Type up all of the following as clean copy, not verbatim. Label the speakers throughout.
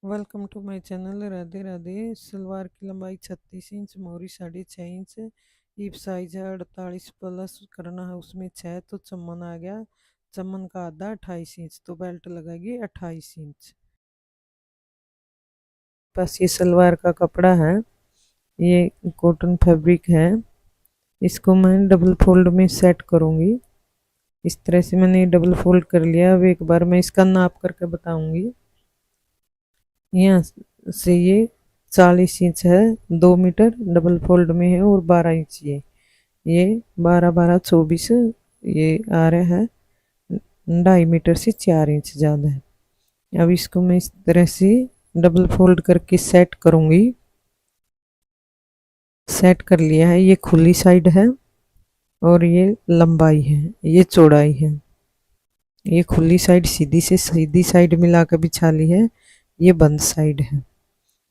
Speaker 1: Welcome to my channel. Radhe Radhe. Salwar की लंबाई 36 inch, मोहरी 6.5 इंच, ईप साइज है 48 प्लस करना है उसमें 6, तो चमन आ गया। चमन का आधा 28 इंच, तो बेल्ट लगेगी 28 इंच। बस ये सलवार का कपड़ा है, ये कॉटन फैब्रिक है। इसको मैं डबल फोल्ड में सेट करूंगी। इस तरह से मैंने डबल फोल्ड कर लिया। अब एक बार मैं इसका नाप करके बताऊंगी। यहाँ से ये 40 इंच है, 2 मीटर डबल फोल्ड में है, और 12 इंच ये 12 12 24 ये आ रहा है। 2.5 मीटर से 4 इंच ज़्यादा है। अब इसको मैं इस तरह से डबल फोल्ड करके सेट करूंगी। सेट कर लिया है। ये खुली साइड है और ये लंबाई है, ये चौड़ाई है। ये खुली साइड सीधी से सीधी साइड मिला कर बिछा ली है, ये बंद साइड है।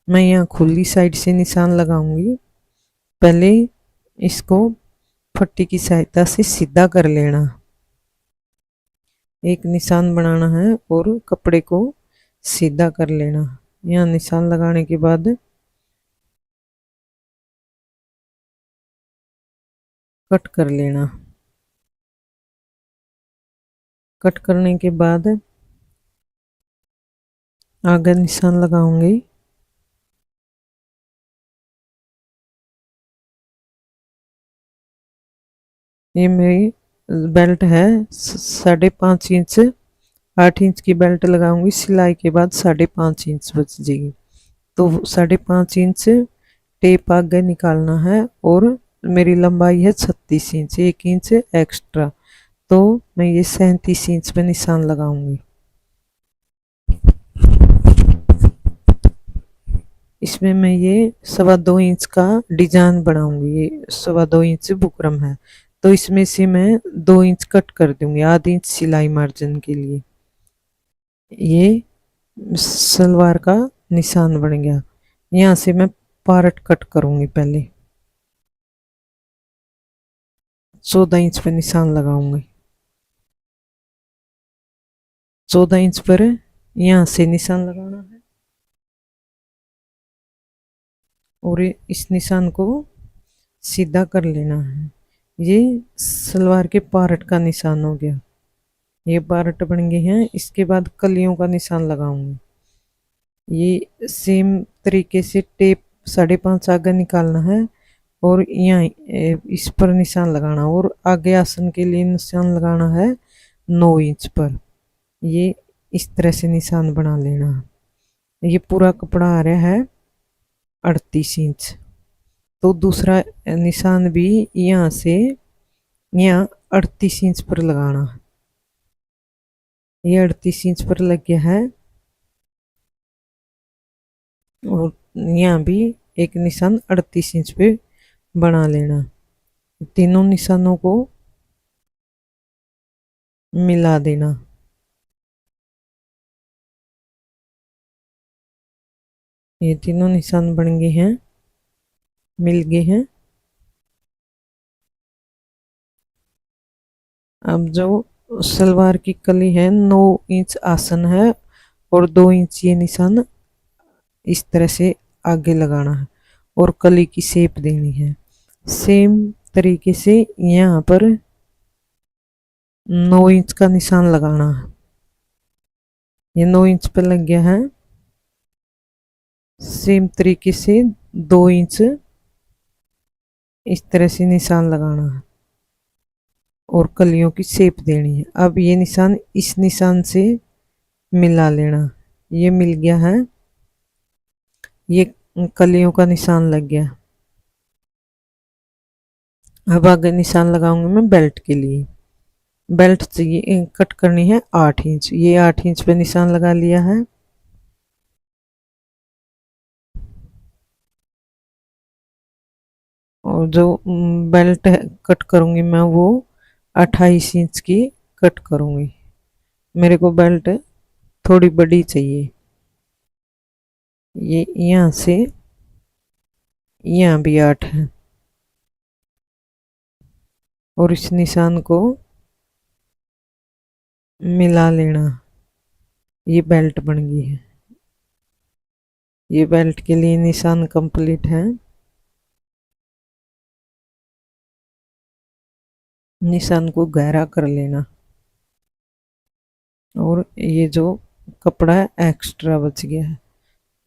Speaker 1: मैं यहाँ खुली साइड से निशान लगाऊंगी। पहले इसको पट्टी की सहायता से सीधा कर लेना। एक निशान बनाना है और कपड़े को सीधा कर लेना। यहाँ निशान लगाने के बाद कट कर लेना। कट करने के बाद आगे निशान लगाऊंगी। ये मेरी बेल्ट है 5.5 इंच। 8 इंच की बेल्ट लगाऊंगी, सिलाई के बाद 5.5 इंच बच जाएगी। तो 5.5 इंच टेप आगे निकालना है, और मेरी लंबाई है 36 इंच, 1 इंच एक्स्ट्रा। तो मैं ये 37 इंच पे निशान लगाऊंगी। इसमें मैं ये 2.25 इंच का डिजाइन बनाऊंगी। ये 2.25 इंच बुकरम है, तो इसमें से मैं 2 इंच कट कर दूंगी, आधी इंच सिलाई मार्जिन के लिए। ये सलवार का निशान बन गया। यहाँ से मैं पार्ट कट करूंगी। पहले 14 इंच पे निशान लगाऊंगी। 14 इंच पर यहाँ से निशान लगाना है, और इस निशान को सीधा कर लेना है। ये सलवार के पार्ट का निशान हो गया। ये पार्ट बन गए हैं। इसके बाद कलियों का निशान लगाऊंगी। ये सेम तरीके से टेप 5.5 आगे निकालना है, और यहाँ इस पर निशान लगाना, और आगे आसन के लिए निशान लगाना है 9 इंच पर। ये इस तरह से निशान बना लेना। ये पूरा कपड़ा आ रहा है 38 इंच। तो दूसरा निशान भी यहाँ से यहाँ 38 इंच पर लगाना। ये 38 इंच पर लग गया है, और यहाँ भी एक निशान 38 इंच पे बना लेना। तीनों निशानों को मिला देना। ये तीनों निशान बन गए हैं, मिल गए हैं। अब जो सलवार की कली है 9 इंच आसन है, और 2 इंच ये निशान इस तरह से आगे लगाना है, और कली की शेप देनी है। सेम तरीके से यहाँ पर 9 इंच का निशान लगाना है। ये 9 इंच पर लग गया है। सेम तरीके से 2 इंच इस तरह से निशान लगाना है, और कलियों की शेप देनी है। अब ये निशान इस निशान से मिला लेना। ये मिल गया है। ये कलियों का निशान लग गया। अब आगे निशान लगाऊंगी मैं बेल्ट के लिए। बेल्ट चाहिए कट करनी है 8 इंच। ये 8 इंच पे निशान लगा लिया है। और जो बेल्ट कट करूंगी मैं, वो 28 इंच की कट करूंगी। मेरे को बेल्ट थोड़ी बड़ी चाहिए। ये यहाँ से यहाँ भी 8 है, और इस निशान को मिला लेना। ये बेल्ट बन गई है। ये बेल्ट के लिए निशान कंप्लीट है। निशान को गहरा कर लेना। और ये जो कपड़ा एक्स्ट्रा बच गया है,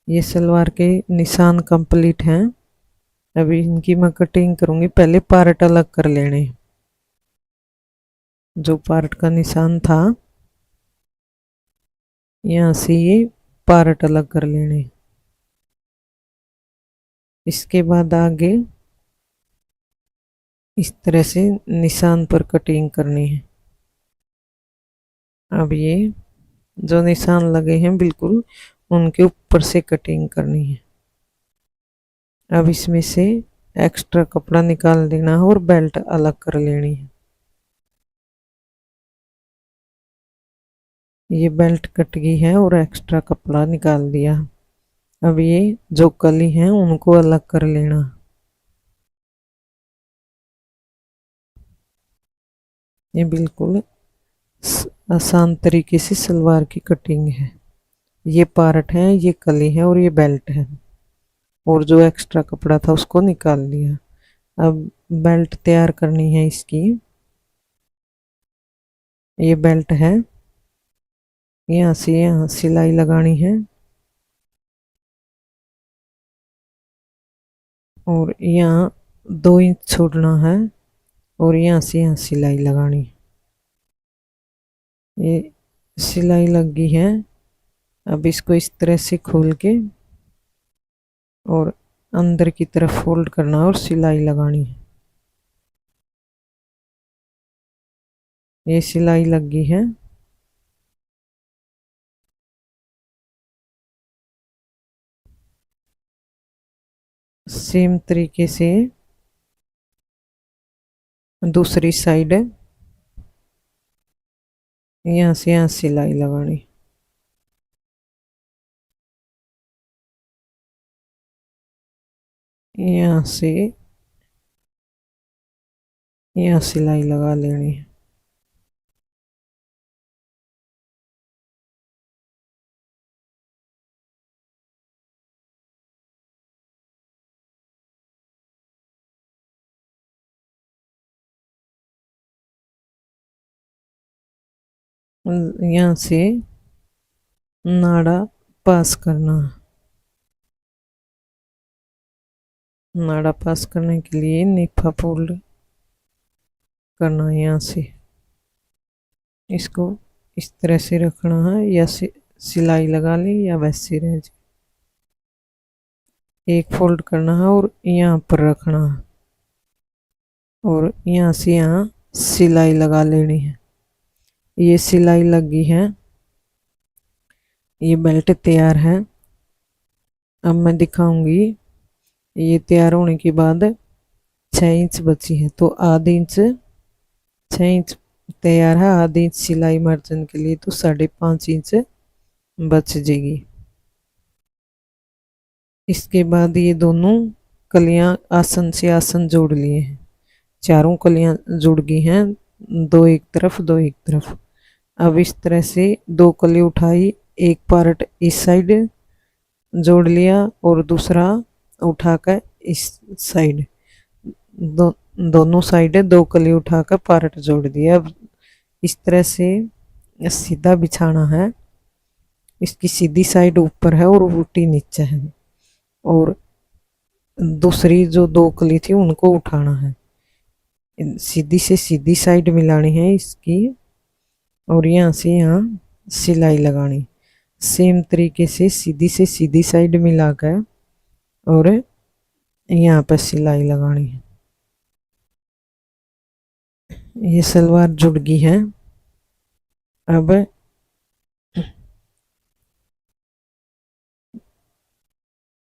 Speaker 1: ये सलवार के निशान कंप्लीट हैं। अभी इनकी मैं कटिंग करूंगी। पहले पार्ट अलग कर लेने। जो पार्ट का निशान था यहाँ से ये पार्ट अलग कर लेने। इसके बाद आगे इस तरह से निशान पर कटिंग करनी है। अब ये जो निशान लगे हैं बिल्कुल उनके ऊपर से कटिंग करनी है। अब इसमें से एक्स्ट्रा कपड़ा निकाल देना है और बेल्ट अलग कर लेनी है। ये बेल्ट कट गई है और एक्स्ट्रा कपड़ा निकाल दिया। अब ये जो कली हैं उनको अलग कर लेना। ये बिल्कुल आसान तरीके से सलवार की कटिंग है। ये पार्ट है, ये कली है और ये बेल्ट है। और जो एक्स्ट्रा कपड़ा था उसको निकाल लिया। अब बेल्ट तैयार करनी है इसकी। ये बेल्ट है, यहाँ से यहाँ सिलाई लगानी है और यहाँ 2 इंच छोड़ना है और यहाँ से यहाँ सिलाई लगानी है। ये सिलाई लग गई है। अब इसको इस तरह से खोल के और अंदर की तरफ फोल्ड करना और सिलाई लगानी है। ये सिलाई लग गई है। सेम तरीके से दूसरी साइड यहाँ से यहाँ सिलाई लगानी। यहाँ से यहाँ सिलाई लगा लेनी है। यहाँ से नाड़ा पास करना। नाड़ा पास करने के लिए निफा फोल्ड करना है। यहाँ से इसको इस तरह से रखना है या सिलाई लगा ले या वैसे रह जाए। एक फोल्ड करना है और यहाँ पर रखना है और यहाँ से यहाँ सिलाई लगा लेनी है। ये सिलाई लगी है। ये बेल्ट तैयार है। अब मैं दिखाऊंगी। ये तैयार होने के बाद 6 इंच बची है तो आधी इंच, 6 इंच तैयार है। आधी इंच सिलाई मार्जिन के लिए तो 5.5 इंच बच जाएगी। इसके बाद ये दोनों कलियां आसन से आसन जोड़ लिए हैं। चारों कलियां जुड़ गई हैं, 2 एक तरफ 2 एक तरफ। अब इस तरह से 2 कली उठाई, एक पार्ट इस साइड जोड़ लिया और दूसरा उठाकर इस साइड, दोनों साइड 2 कली उठाकर पार्ट जोड़ दिया। अब इस तरह से सीधा बिछाना है। इसकी सीधी साइड ऊपर है और उल्टी नीचे है और दूसरी जो 2 कली थी उनको उठाना है। सीधी से सीधी साइड मिलानी है इसकी और यहाँ से यहाँ सिलाई लगानी। सेम तरीके से सीधी साइड मिलाकर और यहाँ पर सिलाई लगानी है। ये सलवार जुड़ गई है। अब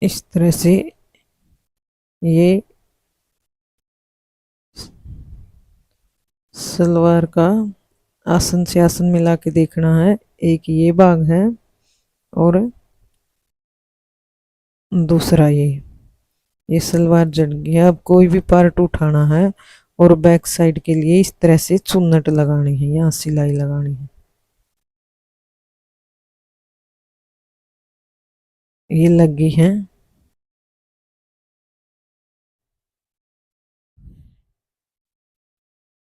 Speaker 1: इस तरह से ये सलवार का आसन से आसन मिला के देखना है। एक ये भाग है और दूसरा ये सलवार जड़ गया। अब कोई भी पार्ट उठाना है और बैक साइड के लिए इस तरह से चुन्नट लगानी है, यहाँ सिलाई लगानी है। ये लगी है।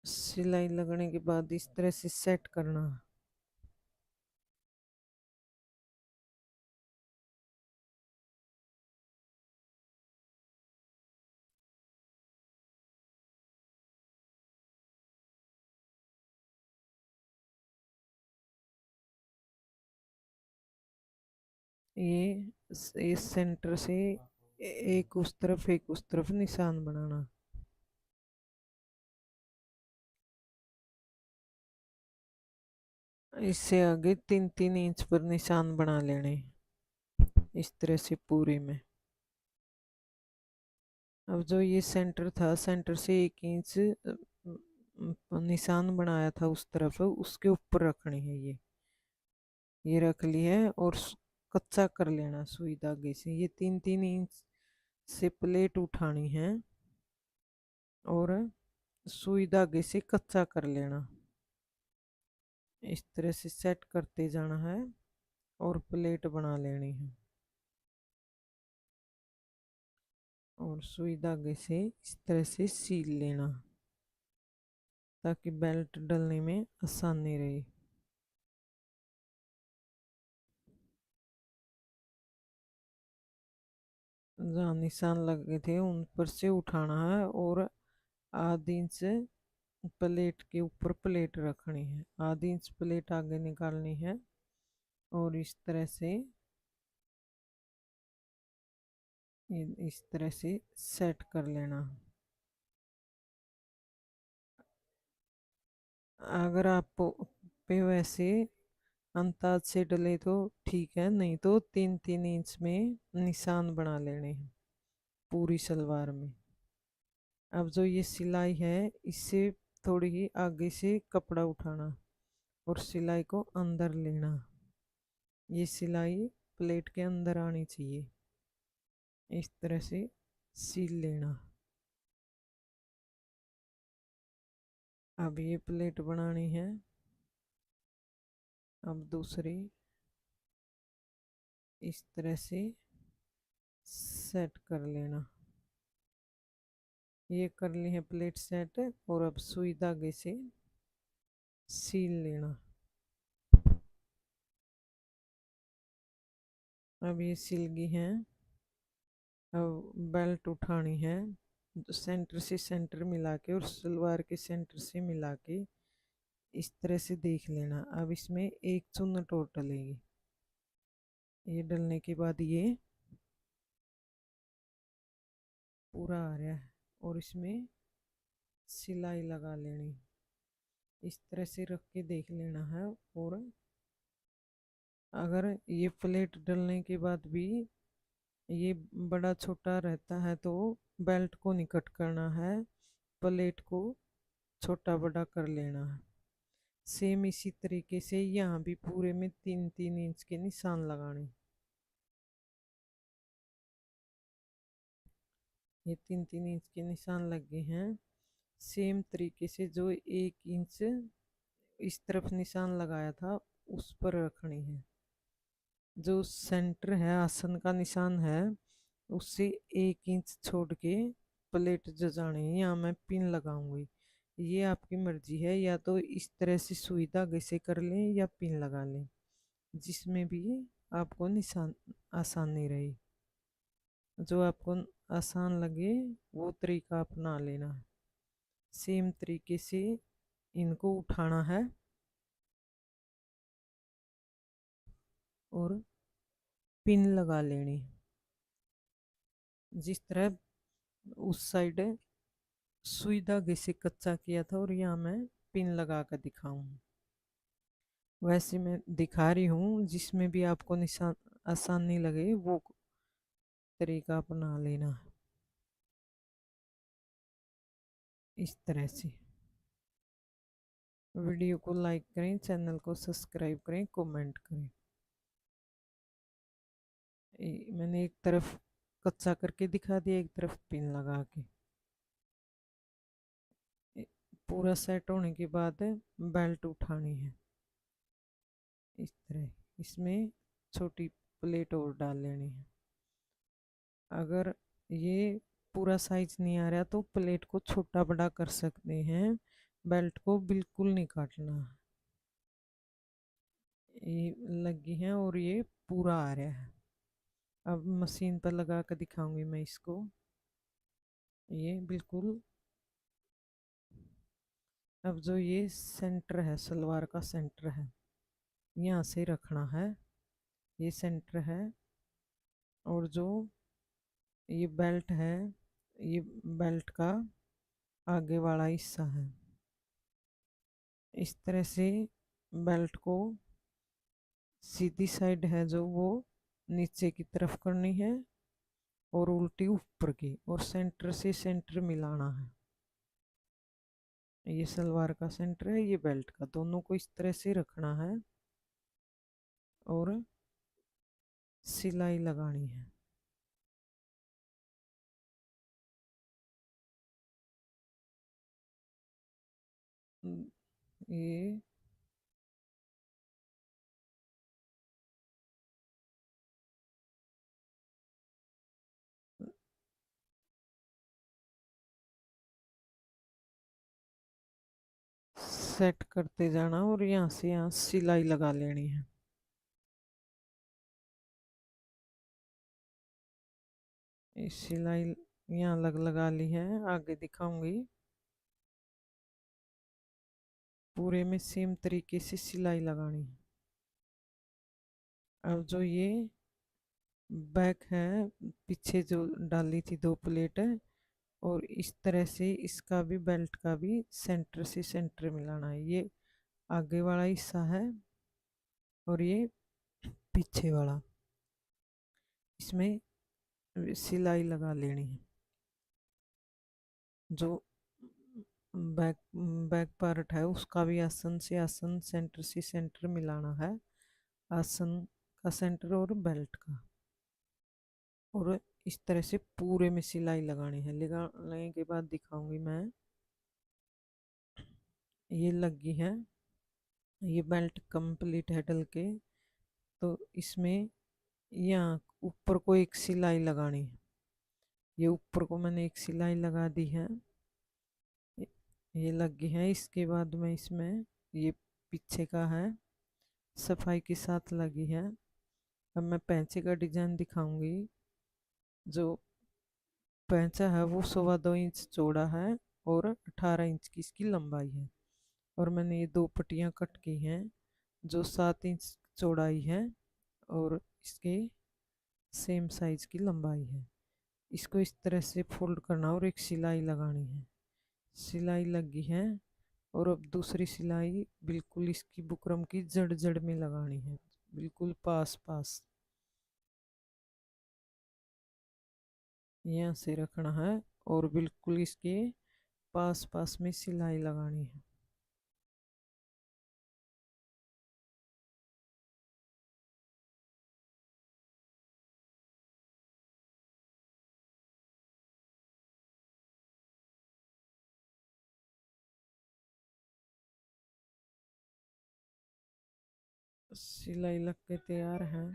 Speaker 1: सिलाई लगने के बाद इस तरह से सेट करना। ये इस सेंटर से एक उस तरफ एक उस तरफ निशान बनाना। इससे आगे 3-3 इंच पर निशान बना लेने, इस तरह से पूरे में। अब जो ये सेंटर था, सेंटर से 1 इंच निशान बनाया था उस तरफ, उसके ऊपर रखनी है ये रख ली है। और कच्चा कर लेना सुई धागे से। ये 3-3 इंच से प्लेट उठानी है और सुई धागे से कच्चा कर लेना। इस तरह से सेट करते जाना है और प्लेट बना लेनी है। और सुई धागे से इस तरह से सील लेना ताकि बेल्ट डलने में आसानी रहे। जहाँ निशान लगे थे उन पर से उठाना है और आधी इंच प्लेट के ऊपर प्लेट रखनी है। आधी इंच प्लेट आगे निकालनी है और इस तरह से इस तरह से सेट कर लेना। अगर आप पे वैसे अंदाज से डले तो ठीक है, नहीं तो 3-3 इंच में निशान बना लेने हैं पूरी सलवार में। अब जो ये सिलाई है, इससे थोड़ी ही आगे से कपड़ा उठाना और सिलाई को अंदर लेना। ये सिलाई प्लेट के अंदर आनी चाहिए। इस तरह से सील लेना। अब ये प्लेट बनानी है। अब दूसरी इस तरह से सेट कर लेना। ये कर ली है प्लेट सेट और अब सुई धागे से सील लेना। अब ये सिल गई है। अब बेल्ट उठानी है। सेंटर से सेंटर मिला के और सलवार के सेंटर से मिला के इस तरह से देख लेना। अब इसमें एक चुन्नट और डलेगी। ये डलने के बाद ये पूरा आ रहा है और इसमें सिलाई लगा लेनी। इस तरह से रख के देख लेना है। और अगर ये प्लेट डलने के बाद भी ये बड़ा छोटा रहता है तो बेल्ट को नहीं कट करना है, प्लेट को छोटा बड़ा कर लेना है। सेम इसी तरीके से यहाँ भी पूरे में 3-3 इंच के निशान लगाने। ये 3-3 इंच के निशान लगे हैं। सेम तरीके से जो 1 इंच इस तरफ निशान लगाया था उस पर रखनी है। जो सेंटर है, आसन का निशान है, उससे 1 इंच छोड़ के प्लेट जजानी है। यहाँ मैं पिन लगाऊंगी। ये आपकी मर्जी है, या तो इस तरह से सुई धागे से कर लें या पिन लगा लें, जिसमें भी आपको निशान आसानी रहे। जो आपको आसान लगे वो तरीका अपना लेना। सेम तरीके से इनको उठाना है और पिन लगा लेनी। जिस तरह उस साइड सुई धागे से कच्चा किया था और यहाँ मैं पिन लगा कर दिखाऊं, वैसे मैं दिखा रही हूँ। जिसमें भी आपको निशान आसानी लगे वो तरीका अपना लेना। इस तरह से वीडियो को लाइक करें, चैनल को सब्सक्राइब करें, कमेंट करें। मैंने एक तरफ कच्चा करके दिखा दिया, एक तरफ पिन लगा के। पूरा सेट होने के बाद बेल्ट उठानी है। इस तरह इसमें छोटी प्लेट और डाल लेनी है। अगर ये पूरा साइज नहीं आ रहा तो प्लेट को छोटा बड़ा कर सकते हैं, बेल्ट को बिल्कुल नहीं काटना। ये लगी है और ये पूरा आ रहा है। अब मशीन पर लगा कर दिखाऊंगी मैं इसको। ये बिल्कुल। अब जो ये सेंटर है, सलवार का सेंटर है, यहाँ से रखना है। ये सेंटर है। और जो ये बेल्ट है, ये बेल्ट का आगे वाला हिस्सा है। इस तरह से बेल्ट को सीधी साइड है जो वो नीचे की तरफ करनी है और उल्टी ऊपर की, और सेंटर से सेंटर मिलाना है। ये सलवार का सेंटर है, ये बेल्ट का, दोनों को इस तरह से रखना है और सिलाई लगानी है। ये सेट करते जाना और यहाँ से यहाँ सिलाई लगा लेनी है। ये सिलाई यहाँ लगा ली है, आगे दिखाऊंगी। पूरे में सेम तरीके से सिलाई लगानी है। अब जो ये बैक है, पीछे जो डाली थी दो प्लेट है, और इस तरह से इसका भी, बेल्ट का भी सेंटर से सेंटर मिलाना है। ये आगे वाला हिस्सा है और ये पीछे वाला, इसमें सिलाई लगा लेनी है। जो बैक बैक पार्ट है उसका भी आसन से आसन, सेंटर से सेंटर मिलाना है। आसन का सेंटर और बेल्ट का, और इस तरह से पूरे में सिलाई लगानी है। लगाने के बाद दिखाऊंगी मैं। ये लगी है, ये बेल्ट कंप्लीट है डल के। तो इसमें यहाँ ऊपर को एक सिलाई लगानी है। ये ऊपर को मैंने एक सिलाई लगा दी है। ये ये लगी है। इसके बाद में इसमें ये पीछे का है, सफाई के साथ लगी है। अब मैं पैंचे का डिजाइन दिखाऊंगी। जो पैंचा है वो 2.25 इंच चौड़ा है और 18 इंच की इसकी लंबाई है। और मैंने ये दो पट्टियाँ कट की हैं जो 7 इंच चौड़ाई है और इसके सेम साइज की लंबाई है। इसको इस तरह से फोल्ड करना और एक सिलाई लगानी है। सिलाई लगी है। और अब दूसरी सिलाई बिल्कुल इसकी बुकरम की जड़ जड़ में लगानी है, बिल्कुल पास पास, यहाँ से रखना है और बिल्कुल इसके पास पास में सिलाई लगानी है। सिलाई लग के तैयार है।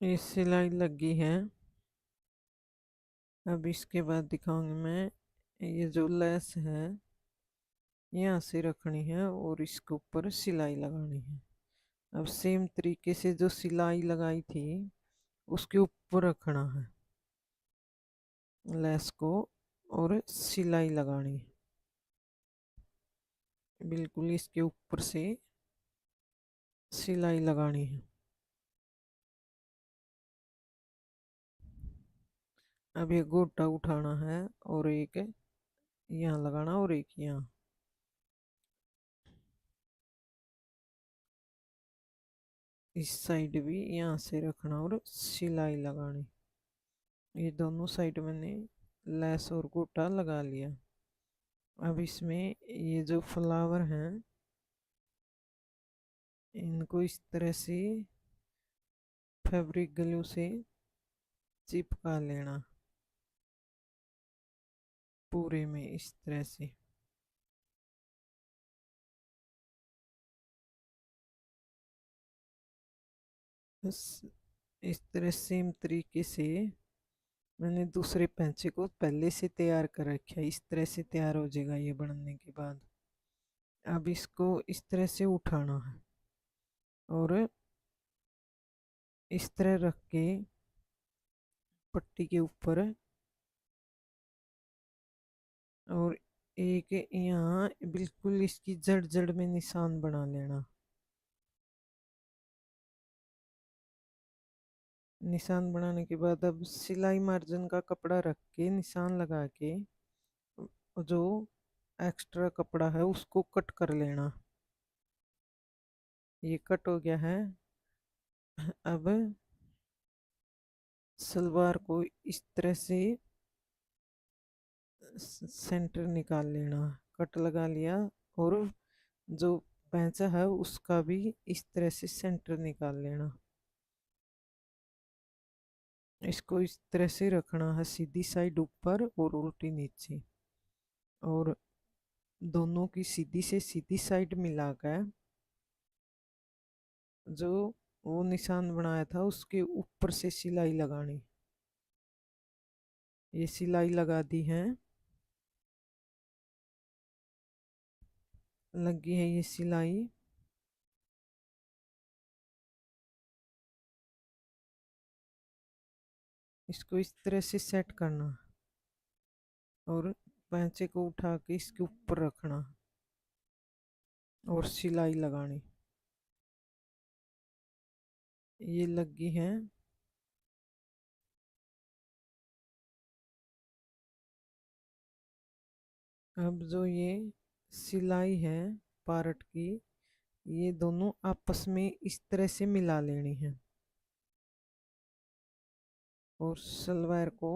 Speaker 1: ये सिलाई लगी है। अब इसके बाद दिखाऊंगी मैं। ये जो लेस है यहाँ से रखनी है और इसके ऊपर सिलाई लगानी है। अब सेम तरीके से जो सिलाई लगाई थी उसके ऊपर रखना है लेस को और सिलाई लगानी है। बिल्कुल इसके ऊपर से सिलाई लगानी है। अब ये गोटा उठाना है और एक यहाँ लगाना और एक यहाँ। इस साइड भी यहाँ से रखना और सिलाई लगानी। ये दोनों साइड मैंने लेस और गोटा लगा लिया। अब इसमें ये जो फ्लावर हैं इनको इस तरह से फैब्रिक ग्लू से चिपका लेना पूरे में इस तरह से। इस तरह सेम तरीके से मैंने दूसरे पैंचे को पहले से तैयार कर रखा है। इस तरह से तैयार हो जाएगा ये बनने के बाद। अब इसको इस तरह से उठाना है और इस तरह रख के पट्टी के ऊपर, और एक यहाँ बिल्कुल इसकी जड़ जड़ में निशान बना लेना। निशान बनाने के बाद अब सिलाई मार्जिन का कपड़ा रख के निशान लगा के जो एक्स्ट्रा कपड़ा है उसको कट कर लेना। ये कट हो गया है। अब सलवार को इस तरह से सेंटर निकाल लेना। कट लगा लिया और जो पैंचा है उसका भी इस तरह से सेंटर निकाल लेना। इसको इस तरह से रखना है, सीधी साइड ऊपर और उल्टी नीचे, और दोनों की सीधी से सीधी साइड मिलाकर जो वो निशान बनाया था उसके ऊपर से सिलाई लगानी। ये सिलाई लगा दी है, लगी है ये सिलाई। इसको इस तरह से सेट करना और पैंचे को उठा के इसके ऊपर रखना और सिलाई लगानी। ये लगी है। अब जो ये सिलाई है पार्ट की, ये दोनों आपस में इस तरह से मिला लेनी है और सलवार को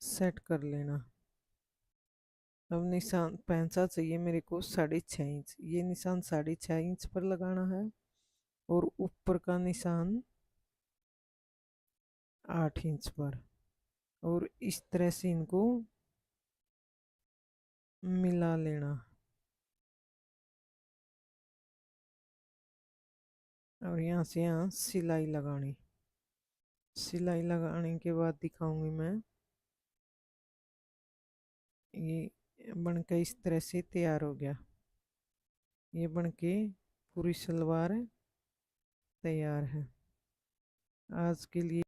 Speaker 1: सेट कर लेना। अब निशान पैंसा चाहिए मेरे को 6.5 इंच, ये निशान 6.5 इंच पर लगाना है और ऊपर का निशान 8 इंच पर, और इस तरह से इनको मिला लेना। और यहाँ से यहाँ सिलाई लगानी। सिलाई लगाने के बाद दिखाऊंगी मैं। ये बनके इस तरह से तैयार हो गया। ये बनके पूरी सलवार तैयार है। आज के लिए